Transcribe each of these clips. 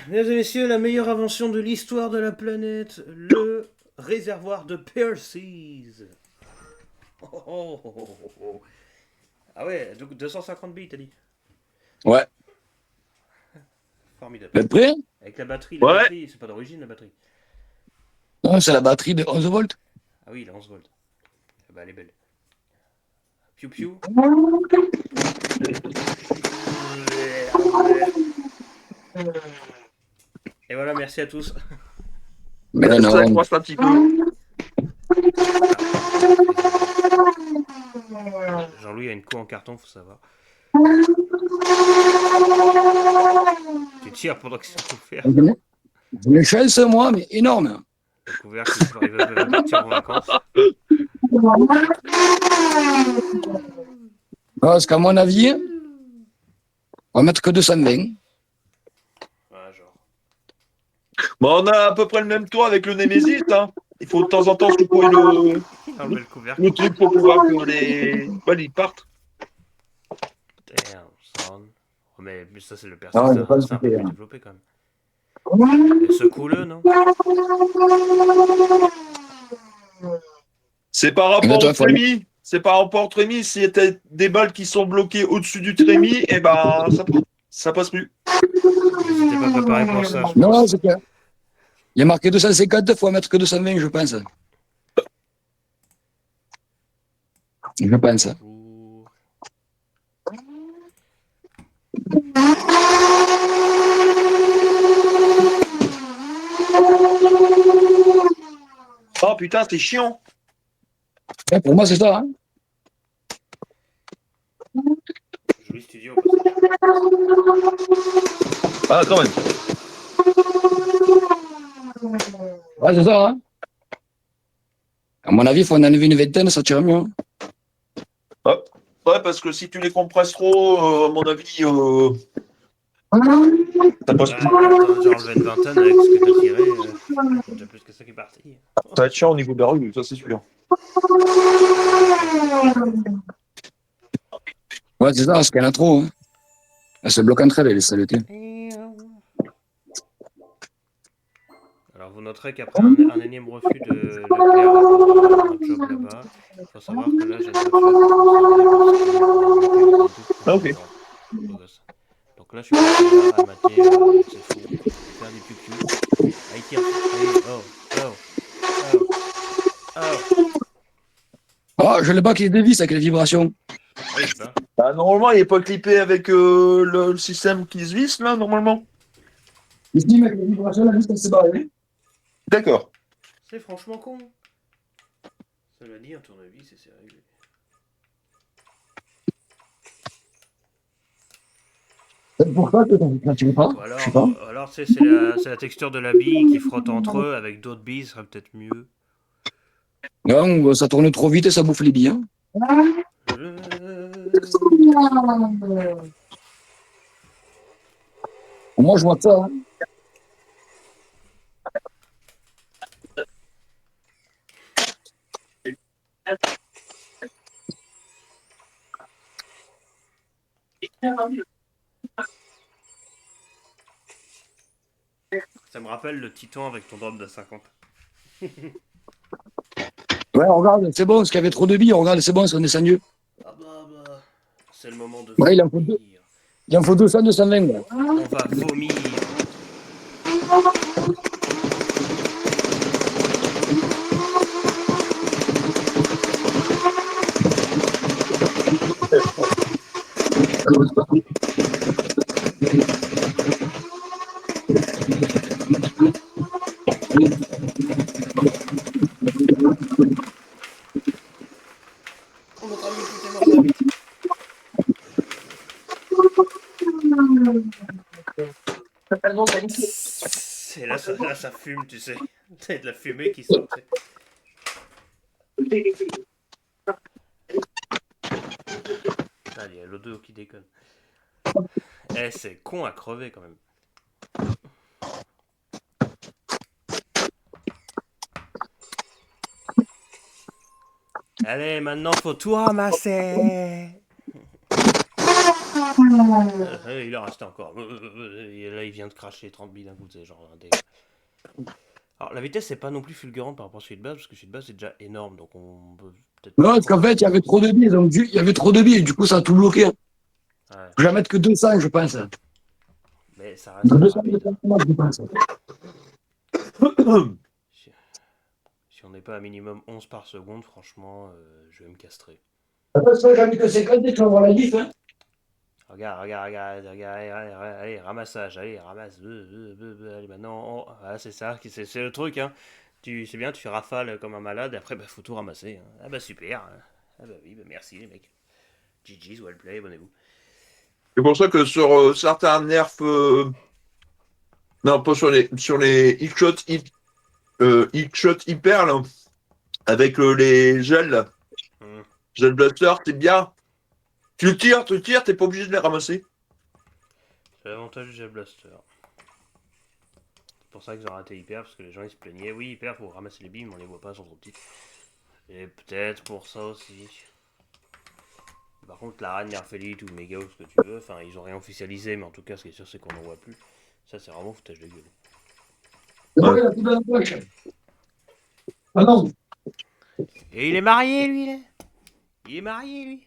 Mesdames et messieurs, la meilleure invention de l'histoire de la planète, le réservoir de Percy's. Oh, oh, oh, oh, oh. Ah ouais, donc 250 bits, t'as dit. Ouais. Formidable. Vous êtes prêts? Avec la Ouais. batterie, c'est pas d'origine la batterie. Non, c'est la batterie de 11 volts. Ah oui, il a 11 volts. Ah bah elle est belle. Piu piu. Et voilà, merci à tous. Mais Ça non. croise un petit peu. Jean-Louis a une coupe en carton, faut savoir. Tu tires pendant qu'ils sont couverts. J'ai une chance, moi, mais énorme. Le couvercle, il veut partir en vacances. Parce qu'à mon avis, on va mettre que 220. Ouais, genre. Bon, on a à peu près le même toit avec le Nemesis. Hein. Il faut de temps en temps secouer Enlever le couvercle. le truc pour pouvoir que les balles ils partent. Damn, son. Oh, mais ça, c'est le Percy, Non, il va pas le c'est un peu couper, plus hein. développé quand même. Et secoue-le, non? C'est par rapport au Attends, trémie. C'est par rapport au trémie. S'il y a des balles qui sont bloquées au-dessus du trémie, et ben ça passe plus. Ils étaient pas préparés pour ça, je Non, pense. c'est que. Il y a marqué 250, il faut mettre que 220, je pense. Je pense. Ouh. Oh putain, c'est chiant. Ouais, pour moi, c'est ça. Hein. Joli studio, au passage. Ah, quand même. Ouais, c'est ça. Hein. À mon avis, il faut en enlever une vingtaine, ça tire mieux. Hein. Ouais, parce que si tu les compresses trop, à mon avis, ça passe Bah, plus. t'en as déjà enlevé une vingtaine avec ce que t'as tiré. T'as déjà plus que ça qui est parti. Ça va être chiant au niveau de la rue, ça c'est sûr. Ouais, c'est ça, parce qu'il y en a trop. Hein. Elles se bloquent entre elles, les saletés. Alors vous noterez qu'après un énième refus de Leclerc pour un job là-bas, il faut savoir que là j'ai une voiture Ah, ok. Donc là je suis là à mater ces fous, faire des piou-piou. Ah il tire. Oh, oh, oh, oh. Oh, je l'ai pas qui est dévisse avec les vibrations. Oui, je sais pas. Bah, normalement, il n'est pas clippé avec le système qui se visse, là, normalement. Ici, avec les vibrations, la vis, elle s'est barrée. D'accord. C'est franchement con. Cela dit, un tournevis, c'est réglé. C'est pour ça que quand tu veux pas, Ou je sais pas. alors c'est la texture de la bille qui frotte entre eux avec d'autres billes, ce serait peut-être mieux. Non, ça tourne trop vite et ça bouffe les billes. Hein. Moi, je vois ça. Hein. Ça me rappelle le Titan avec ton drop de 50. Ouais, regarde, c'est bon, parce qu'il y avait trop de billes, regarde, c'est bon, on est mieux. Ah bah, c'est le moment de Ouais, vomir. il en faut 200, 220. Là. On va vomir. On montre à lui tout est mort très vite. Et là, ça fume, tu sais. C'est de la fumée qui sort. Tu sais. Ah, il y a l'audio qui déconne. Eh, c'est con à crever quand même. Allez, maintenant faut tout ramasser. Il en reste encore. Et là, il vient de cracher 30 billes d'un coup, c'est genre un Alors, la vitesse, c'est pas non plus fulgurante par rapport à celui de base, parce que celui de base, c'est déjà énorme, donc on peut peut-être Non, pas parce trop... qu'en fait, il y avait trop de billes, donc il y avait trop de billes, du coup, ça a tout bloqué. Ouais, Je vais mettre que 200, je pense. mais ça reste Donc, très 200 rapide. je pense. Si, si on n'est pas à minimum 11 par seconde, franchement, je vais me castrer. Attention, j'en ai que 50 et tu vas voir la diff. Hein. Regarde, allez, ramassage, allez, ramasse, allez, maintenant, voilà, c'est ça, c'est le truc, hein. C'est bien, tu rafales comme un malade, et après, bah, faut tout ramasser, hein. Ah bah, super, hein. Ah bah oui, bah, merci, les mecs. GG's, well play, abonnez-vous. C'est pour ça que sur certains nerfs, non, pas sur les Hit-Shot hyper, là, avec les gels, là, Hmm. gel blaster, c'est bien. Tu tires, t'es pas obligé de les ramasser. C'est l'avantage du Gel Blaster. C'est pour ça qu'ils ont raté Hyper, parce que les gens ils se plaignaient. Oui, Hyper, faut ramasser les billes, mais on les voit pas, elles sont trop petites. Et peut-être pour ça aussi. Par contre, la Reine Nerfelite ou Mega ou ce que tu veux, enfin, ils ont rien officialisé, mais en tout cas, ce qui est sûr, c'est qu'on n'en voit plus. Ça, c'est vraiment foutage de gueule. C'est bon, Ouais. il a tout dans la poche. Ah non, Et il est marié, lui, là. Il est marié, lui.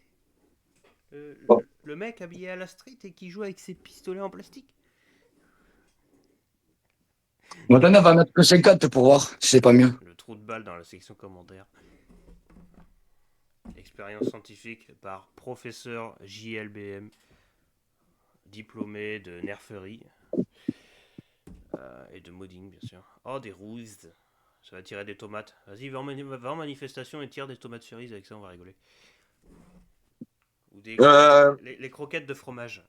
Le mec habillé à la street et qui joue avec ses pistolets en plastique. maintenant, on va mettre que 50 pour voir si c'est pas mieux. Le trou de balle dans la section commentaire. Expérience scientifique par professeur JLBM, diplômé de nerferie et de modding, bien sûr. Oh, des ruses. Ça va tirer des tomates. Vas-y, va en manifestation et tire des tomates cerises, avec ça on va rigoler. Ou des Euh, les croquettes de fromage.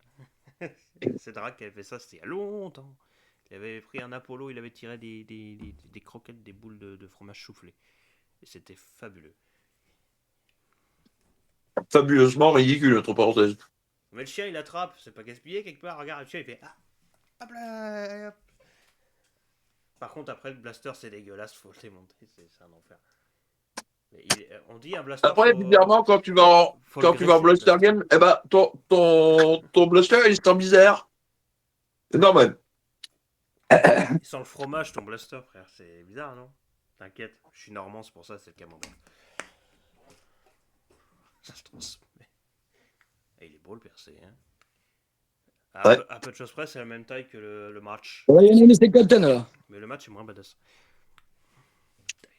C'est Drac qui avait fait ça, c'était il y a longtemps. Il avait pris un Apollo, il avait tiré des croquettes, des boules de fromage soufflé. Et c'était fabuleux. fabuleusement ridicule, entre parenthèses. Mais le chien il attrape, c'est pas gaspillé quelque part. Regarde, le chien il fait ah, hop là, hop. Par contre, après le blaster c'est dégueulasse, faut le démonter, c'est un enfer. Mais on dit un blaster, Après, bizarrement, faut le quand tu vas en graisser le Blaster blaster. Game, eh ben, ton Blaster, il se sent bizarre. C'est normal. Il sent le fromage ton blaster, frère, c'est bizarre, non? T'inquiète, je suis normand, c'est pour ça, c'est le camembert. Ça se transmet. Et il est beau le percé, hein. Ouais. À peu de choses près, c'est la même taille que le match. Ouais, il y en a une cinquantaine là. Mais le match est moins badass.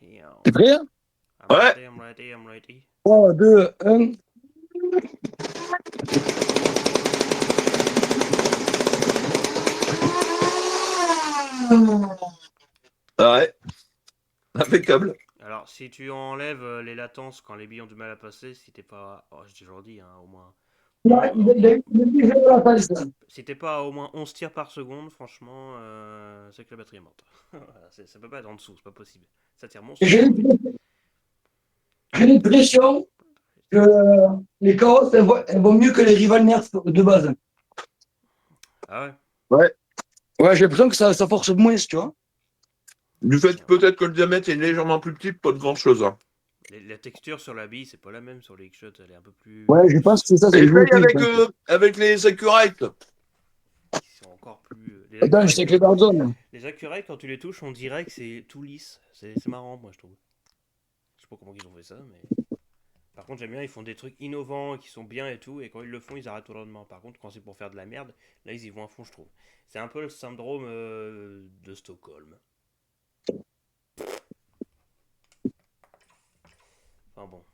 Damn. T'es prêt hein? Ouais. I'm ready. 3, 2, 1. Ouais. Impeccable. Alors, si tu enlèves les latences quand les billes ont du mal à passer, si t'es pas. Oh, j'ai toujours dit, hein, au moins. Il a eu déjà de la face. Si t'es pas à au moins 11 tirs par seconde, franchement, c'est que la batterie est morte. Voilà, ça peut pas être en dessous, c'est pas possible. Ça tire J'ai monstrueux. l'impression que les Chaos, elles vont mieux que les Rival Nerfs de base. Ah ouais. Ouais. Ouais, j'ai l'impression que ça force moins, tu vois. Du fait peut-être que le diamètre est légèrement plus petit, pas de grand chose. Hein. La texture sur la bille, c'est pas la même sur les X-Shots, elle est un peu plus. Ouais, je pense que c'est ça, c'est Essaye joué au prix. avec les Accurate. Ils sont encore plus. Attends, je sais que les Warzone. Les Accurate, quand tu les touches, on dirait que c'est tout lisse. C'est marrant, moi, je trouve. Je sais pas comment ils ont fait ça, mais. Par contre, j'aime bien, ils font des trucs innovants, qui sont bien et tout, et quand ils le font, ils arrêtent au lendemain. Par contre, quand c'est pour faire de la merde, là, ils y vont à fond, je trouve. C'est un peu le syndrome de Stockholm. Enfin bon.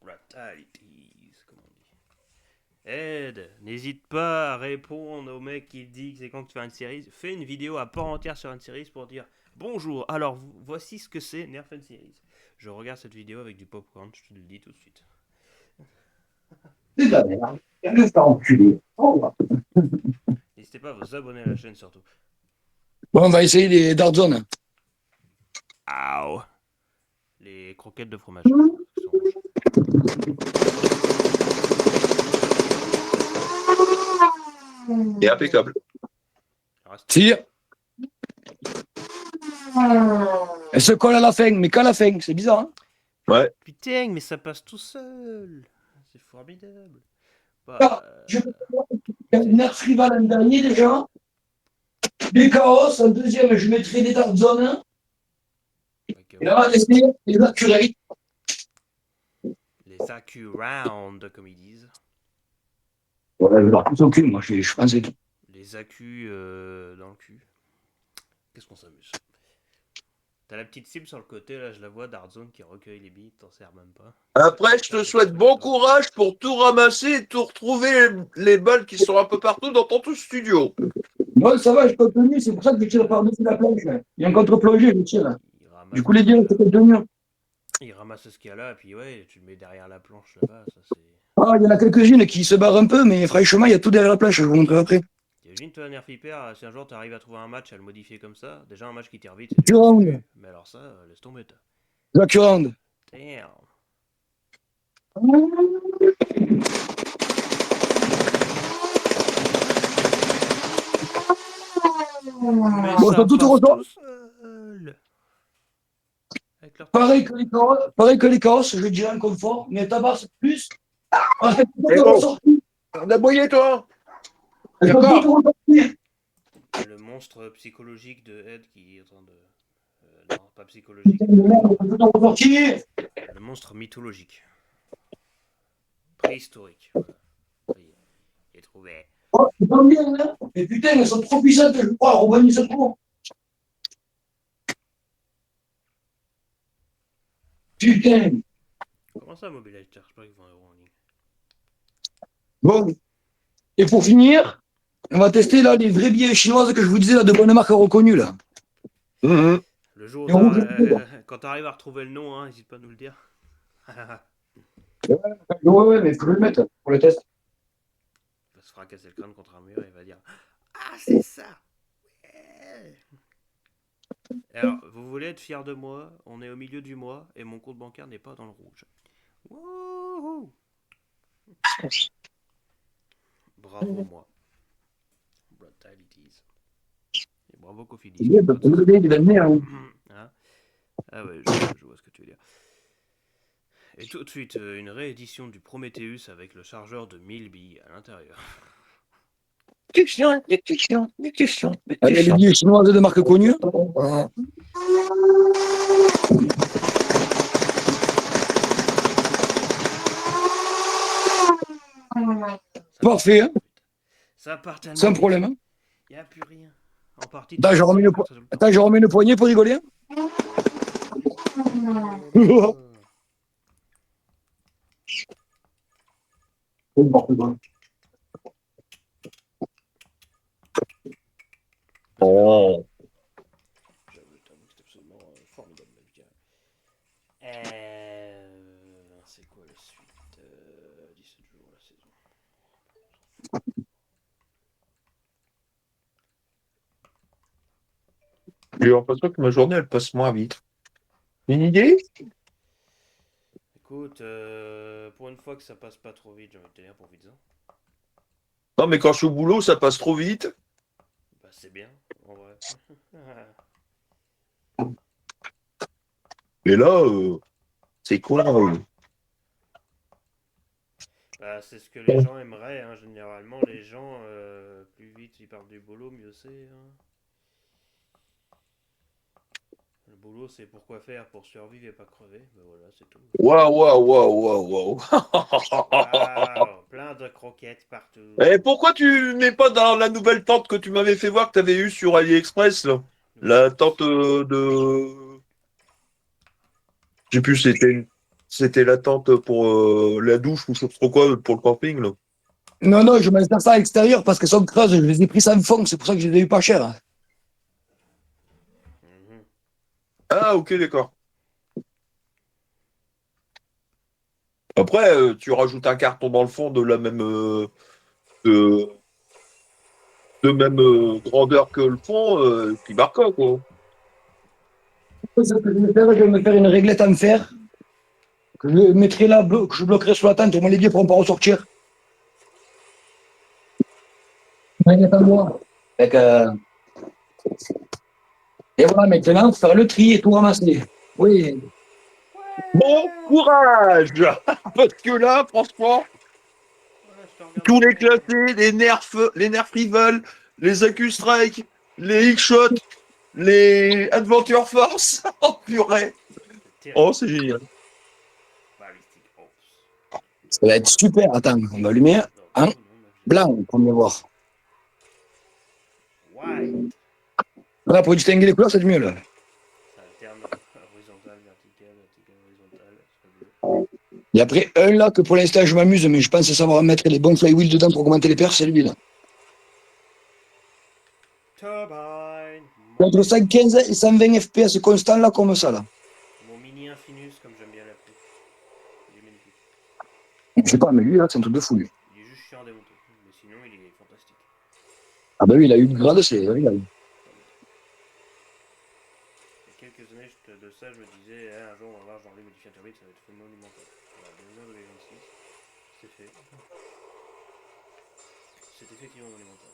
Brutalities, comme on dit. Ed, n'hésite pas à répondre au mec qui dit que c'est quand que tu fais une série. Fais une vidéo à part entière sur une série pour dire bonjour, alors voici ce que c'est Nerf and Series. Je regarde cette vidéo avec du popcorn, je te le dis tout de suite. C'est de la merde. Reste à enculer. N'hésitez pas à vous abonner à la chaîne surtout. Bon, on va essayer les Dark Zone. Ow. Les croquettes de fromage. Et impeccable. Tire. Elle se colle à la fin, mais qu'à la fin, c'est bizarre. Hein Ouais. Putain, mais ça passe tout seul. C'est formidable. Bah, Ah, je peux faire une Nerf rival en dernier déjà. Des chaos, en deuxième, je mettrai des Dark Zone. ok, Et là, on va tester les accurates. les AQ round, comme ils disent. Voilà, je leur pousse au cul, moi, je pensais. Les AQ dans le cul. Qu'est-ce qu'on s'amuse. T'as la petite cible sur le côté, là, je la vois, Dartzone qui recueille les billes, t'en sers même pas. Après, je Ça, te c'est souhaite pas bon toi. courage pour tout ramasser et tout retrouver les balles qui sont un peu partout dans ton tout studio. Moi, ça va, je continue, c'est pour ça que je tire par-dessus la planche. Il y a un contre-plongée, je tire. Il Du ramasse coup, tout les ce qu'il y dieux, a c'est là. contenu. Il ramasse ce qu'il y a là, et puis ouais, tu le mets derrière la planche là-bas, ça c'est... Ah, il y en a quelques-unes qui se barrent un peu, mais franchement, il y a tout derrière la plage, je vais vous montrer après. T'imagines toi, Nerf Hyper, si un jour t'arrives à trouver un match à le modifier comme ça, déjà un match qui tire vite, c'est déjà c'est Round, vu, mais alors ça, laisse tomber toi. Lucky Round. Damn. Mais Bon, ça sont tout passe ressort. tout seul. Avec leur petit Pareil chien. que les carrosses, pareil que les carrosses, je dirais un confort, mais tabasse plus. Parce qu'elles sont Eh toutes oh, ressorties. on a boyé, toi. Elles sont toutes D'accord. ressorties. Le monstre psychologique de Ed qui est en train de... non, pas psychologique. Putain de merde, elles sont toutes ressorties. Le monstre mythologique. Préhistorique. Voilà. Oui, j'ai trouvé. Oh, c'est pas bien, hein. Mais putain, elles sont trop puissantes, je crois, rebondissent trop. Putain. Comment ça, Mobile Charge pas qu'ils vont en ligne? Bon. Et pour finir, on va tester là les vrais billets chinoises que je vous disais, là, de bonne marque reconnue, là. Mhm. Le jour où Les rouges et bleus, là. quand t'arrives à retrouver le nom, hein, n'hésite pas à nous le dire. Ouais, mais faut le mettre pour le test. Il va se fracasser le crâne contre un mur et il va dire ah, c'est ça. Ouais. Alors, vous voulez être fier de moi? On est au milieu du mois et mon compte bancaire n'est pas dans le rouge. Wouhou. Bravo moi. Brutalities. Et bravo Cofidis. C'est bien, parce que le gars, il va venir, hein. Hein, ah ouais, je vois ce que tu veux dire. Et tout de suite, une réédition du Prometheus avec le chargeur de 1000 billes à l'intérieur. Question. Allez, les billets chinoises de marque connue. Parfait, hein. Ça part tellement Sans vite. problème. Hein. Il n'y a plus rien. En partie, Attends, je remets le poignet pour rigoler. Oh. J'avoue que c'est absolument formidable la vie. C'est quoi la suite 17 jours la saison. J'ai l'impression que ma journée, elle passe moins vite. Une idée? Écoute, pour une fois que ça passe pas trop vite, j'ai envie de te dire, profites-en. Non, mais quand je suis au boulot, ça passe trop vite. Bah, c'est bien, en vrai. Et là, c'est quoi Bah, c'est ce que les gens aimeraient, hein. Généralement, les gens, plus vite ils partent du boulot, mieux c'est. Hein. Le boulot, c'est pourquoi faire pour survivre et pas crever. Ben voilà, c'est tout. Waouh. Waouh, plein de croquettes partout. Et pourquoi tu mets pas dans la nouvelle tente que tu m'avais fait voir que tu avais eue sur AliExpress, là? La tente de... Je sais plus, c'était la tente pour la douche ou je sais pas trop quoi pour le camping, là. Non, je mets ça à l'extérieur parce qu'elles sont creuses. Je les ai pris sans fond, c'est pour ça que je les ai eu pas cher. Mhm. Ah, ok, d'accord. Après, tu rajoutes un carton dans le fond de la même de, de même grandeur que le fond, puis barca, quoi. Ce que je vais me faire une réglette en fer que je mettrai là, que je bloquerai sur la tente. Au moins les billets ne pourront pas ressortir. Une réglette en bois. Et voilà, maintenant, il faut faire le tri et tout ramasser. Oui. Bon courage! Parce que là, franchement, Voilà, je te tous les classés, les Nerf Rival, les Accu-Strike, les X-Shot, les Adventure Force. Oh purée. Oh, c'est génial. Ballistic Ops. Ça va être super. Attends, on va allumer. Hein? Blanc, on va voir. White. Là, pour distinguer les couleurs, c'est mieux, là. Ça alterne horizontal, vertical, vertical, horizontal. Et après, un là que pour l'instant je m'amuse, mais je pense savoir mettre les bons flywheels dedans pour augmenter les perfs, c'est lui là. Turbine. Entre 115 et 120 FPS constant là, comme ça là. Mon mini Infinus, comme j'aime bien l'appeler. Il est magnifique. Je sais pas, mais lui là, c'est un truc de fou lui. Il est juste chiant à démonter. Mais sinon, il est fantastique. Ah bah oui, il a eu le grade, c'est. Oui, Il y a quelques années de ça, je me disais, un jour on va voir genre les modifications turbines, ça va être monumental. Voilà, 2026, c'est fait. C'est effectivement monumental.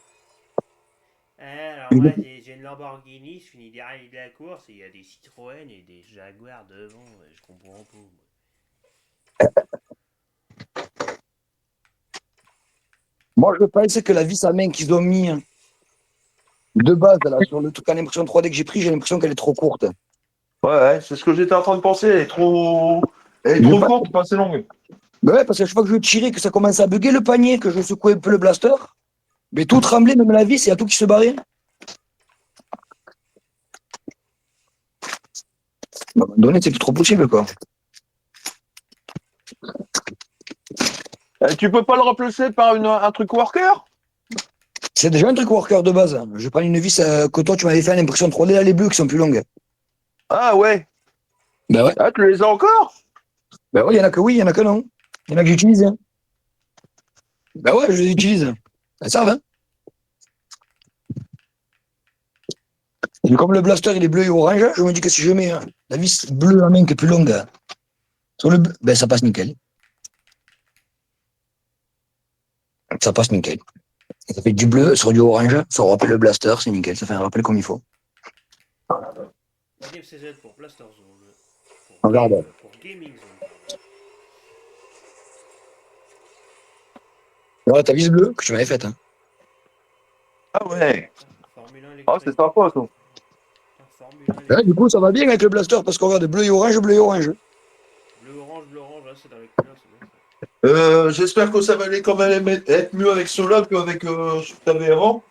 Alors moi j'ai une Lamborghini, je finis derrière de la course et il y a des Citroën et des Jaguars devant, je comprends pas. Moi je pense que la vis à main qu'ils ont mis de base là, sur le truc en impression 3D que j'ai pris, j'ai l'impression qu'elle est trop courte. Ouais, c'est ce que j'étais en train de penser. Elle est trop courte, pas assez longue. Bah ouais, parce que chaque fois que je tirais, que ça commence à bugger le panier, que je secouais un peu le blaster, mais tout tremblait, même la vis, il y a tout qui se barrait. À un moment donné, c'est plus trop possible quoi. Tu peux pas le remplacer par un truc worker? C'est déjà un truc worker de base. Je prends une vis que toi tu m'avais fait en impression 3D, là les bleus qui sont plus longues. Ah ouais. Bah ouais. Ah, tu les as encore? Bah ouais, il y en a que oui, il y en a que non. Il y en a que j'utilise. Hein. Bah ouais, je les utilise. Ça servent, hein. Et comme le blaster il est bleu et orange, je me dis que si je mets la vis bleue en main qui est plus longue sur le bleu, ben ça passe nickel. Ça passe nickel. Et ça fait du bleu sur du orange, ça rappelle le blaster, c'est nickel, ça fait un rappel comme il faut. FCZ pour Blaster Zone. Regarde. Pour Gaming Zone. Voilà ta vis bleue que tu m'avais faite. Hein. Ah ouais. Formule 1 Ah, électrique. c'est sympa ça. Formule 1 électrique. Ouais, du coup, ça va bien avec le blaster parce qu'on regarde bleu et orange, bleu et orange. Bleu orange, là c'est dans les couleurs, c'est bien ça. J'espère que ça va aller quand même être mieux avec cela qu'avec ce que tu avais avant.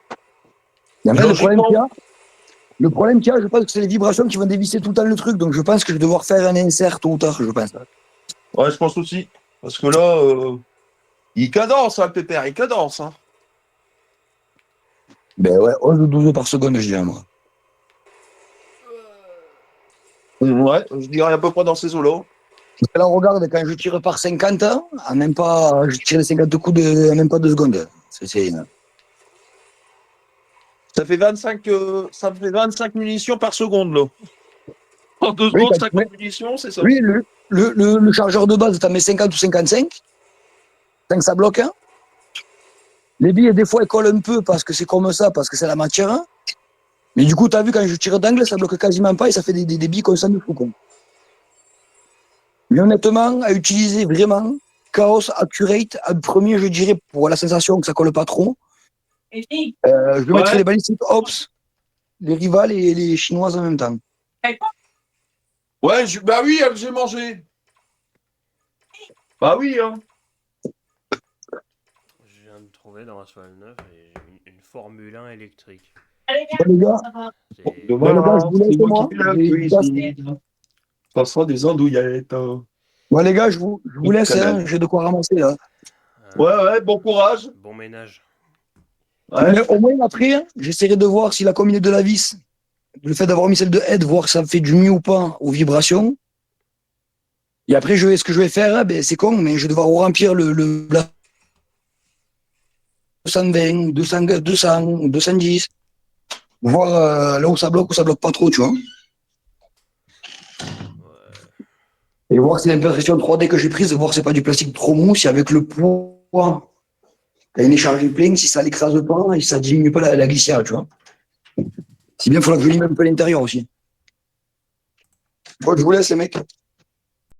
Et en fait, Logiquement. le problème qu'il y a, je pense que c'est les vibrations qui vont dévisser tout le temps le truc. Donc je pense que je vais devoir faire un insert tôt ou tard, je pense. Ouais, je pense aussi. Parce que là, il cadence, hein, le pépère, il cadence. Hein. Ben ouais, 11 ou 12 par seconde, je dirais moi. Ouais, je dirais à peu près dans ces eaux-là. Parce que là, on regarde, quand je tire par 50, en même pas, je tire les 50 coups en même pas 2 secondes. Ça fait 25 munitions par seconde, là. En 2 Oui, secondes, 50 munitions, c'est ça. oui, le chargeur de base, t'en mets 50 ou 55, tant que ça bloque. Hein. Les billes, des fois, elles collent un peu parce que c'est comme ça, parce que c'est la matière. Hein. Mais du coup, t'as vu, quand je tire d'angle, ça bloque quasiment pas et ça fait des billes comme ça de fou. Quoi. Mais honnêtement, à utiliser vraiment, Chaos Accurate, en premier, je dirais, pour la sensation que ça colle pas trop. Je mettrais les Ballistic Ops, les rivales et les chinoises en même temps. Ouais, bah oui, j'ai mangé. Bah oui, hein. Je viens de trouver dans Asphalt 9 une Formule 1 électrique. Bon, les gars, je vous laisse, moi. Ça sera des andouillettes. Hein. Bon, les gars, je vous laisse, hein, j'ai de quoi ramasser là. Ouais, bon courage. Bon ménage. Ouais. Mais au moins, après, j'essaierai de voir si la combinaison de la vis, le fait d'avoir mis celle de head, voir si ça fait du mieux ou pas aux vibrations. Et après, ce que je vais faire, ben, c'est con, mais je vais devoir remplir le 220, 200, 200, 210. Voir là où ça bloque pas trop, tu vois. Et voir si l'impression 3D que j'ai prise, voir si c'est pas du plastique trop mou, si avec le poids, quand il est chargé plein, si ça l'écrase pas et si ça diminue pas la glissière, tu vois. Si bien, il faudra que je lime un peu l'intérieur aussi. Bon, je vous laisse, les mecs.